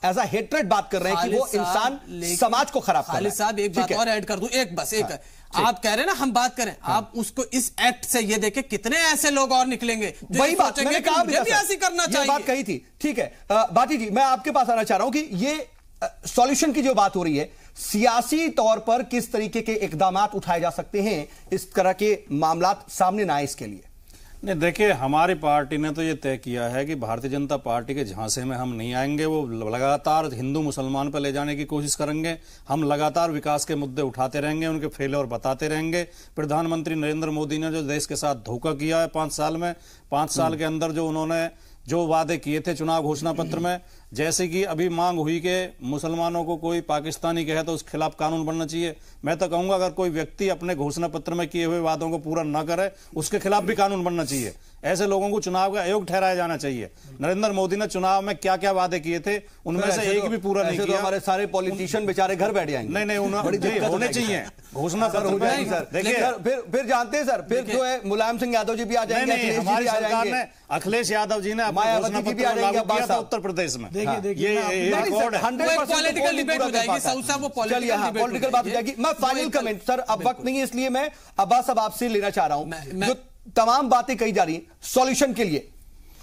एज अ हेट्रेड बात कर रहे हैं कि वो इंसान समाज को खराब कर रहा है। खालिद साहब, एक बात और ऐड कर दूं, एक आप कह रहे हैं ना हम बात करें, आप उसको इस एक्ट से ये देखें कितने ऐसे लोग और निकलेंगे वही बात मैंने कहा भी ऐसी करना चाहिए, बात कही थी। ठीक है बाटी जी, मैं आपके पास आना चाह रहा हूं कि ये सॉल्यूशन की जो बात हो रही है, सियासी तौर पर किस तरीके के इकदाम उठाए जा सकते हैं इस तरह के मामला सामने ना आए इसके लिए? नहीं, देखिए, हमारी पार्टी ने तो ये तय किया है कि भारतीय जनता पार्टी के झांसे में हम नहीं आएंगे। वो लगातार हिंदू मुसलमान पर ले जाने की कोशिश करेंगे। हम लगातार विकास के मुद्दे उठाते रहेंगे, उनके फेलियर बताते रहेंगे। प्रधानमंत्री नरेंद्र मोदी ने जो देश के साथ धोखा किया है 5 साल में, 5 साल के अंदर जो उन्होंने जो वादे किए थे चुनाव घोषणा पत्र में, जैसे कि अभी मांग हुई कि मुसलमानों को कोई पाकिस्तानी कहे तो उसके खिलाफ कानून बनना चाहिए। मैं तो कहूंगा अगर कोई व्यक्ति अपने घोषणा पत्र में किए हुए वादों को पूरा न करे, उसके खिलाफ भी कानून बनना चाहिए। ऐसे लोगों को चुनाव का अयोग्य ठहराया जाना चाहिए। नरेंद्र मोदी ने चुनाव में क्या क्या वादे किए थे, उनमें से एक भी पूरा नहीं किया। हमारे सारे पॉलिटिशियन बेचारे घर बैठ जाएंगे। नहीं, होने चाहिए घोषणा पत्र। देखिए फिर जानते हैं सर, फिर जो है मुलायम सिंह यादव जी भी आ जाएंगे, हमारी सरकार ने, अखिलेश यादव जी ने मायावती जी भी आ जाएंगे उत्तर प्रदेश में। पॉलिटिकल डिबेट हो जाएगी, पॉलिटिकल बात हो जाएगी। मैं फाइनल कमेंट सर, अब वक्त नहीं है, इसलिए मैं अब्बास साहब आपसे लेना चाह रहा हूं। जो तमाम बातें कही जा रही हैं सॉल्यूशन के लिए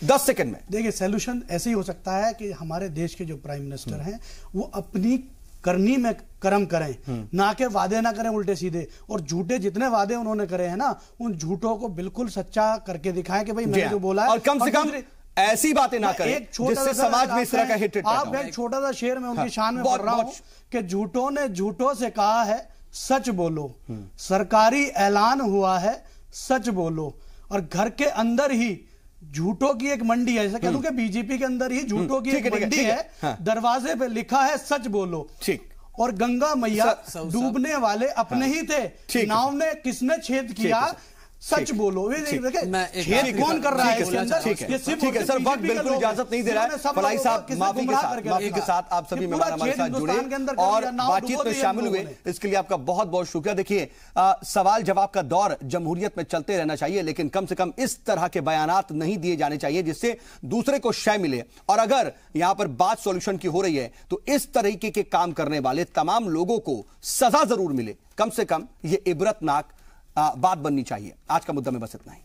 10 सेकंड में। देखिए, सॉल्यूशन ऐसे ही हो सकता है कि हमारे देश के जो प्राइम मिनिस्टर हैं वो अपनी करनी में कर्म करें, ना के वादे ना करें उल्टे सीधे, और झूठे जितने वादे उन्होंने करे हैं ना, उन झूठों को बिल्कुल सच्चा करके दिखाएं कि भाई मैंने जो बोला है, और कम से कम ऐसी बातें ना करें जिससे समाज में इस तरह का हिट। आप एक छोटा सा शेर में उनकी शान में पढ़ रहा हूं कि झूठों ने झूठों से कहा है सच बोलो, सरकारी ऐलान हुआ है सच बोलो, और घर के अंदर ही झूठों की एक मंडी है, ऐसा कह दूं कि बीजेपी के अंदर ही झूठों की एक मंडी है, दरवाजे पे लिखा है सच बोलो। ठीक। और गंगा मैया डूबने वाले अपने ही थे, नाव में किसने छेद किया सच बोलो। छेद कौन कर रहा है इसके अंदर? ठीक है सर, वक्त बिल्कुल इजाजत नहीं दे रहा है। फलाई साहब माफी के साथ आप सभी मेहमान हमारे साथ जुड़े और बातचीत में शामिल हुए, इसके लिए आपका बहुत बहुत शुक्रिया। देखिए, सवाल जवाब का दौर जमहूरियत में चलते रहना चाहिए, लेकिन कम से कम इस तरह के बयानात नहीं दिए जाने चाहिए जिससे दूसरे को शय मिले। और अगर यहां पर बात सॉल्यूशन की हो रही है तो इस तरीके के काम करने वाले तमाम लोगों को सजा जरूर मिले, कम से कम ये इबरतनाक बात बननी चाहिए। आज का मुद्दा में बस इतना ही।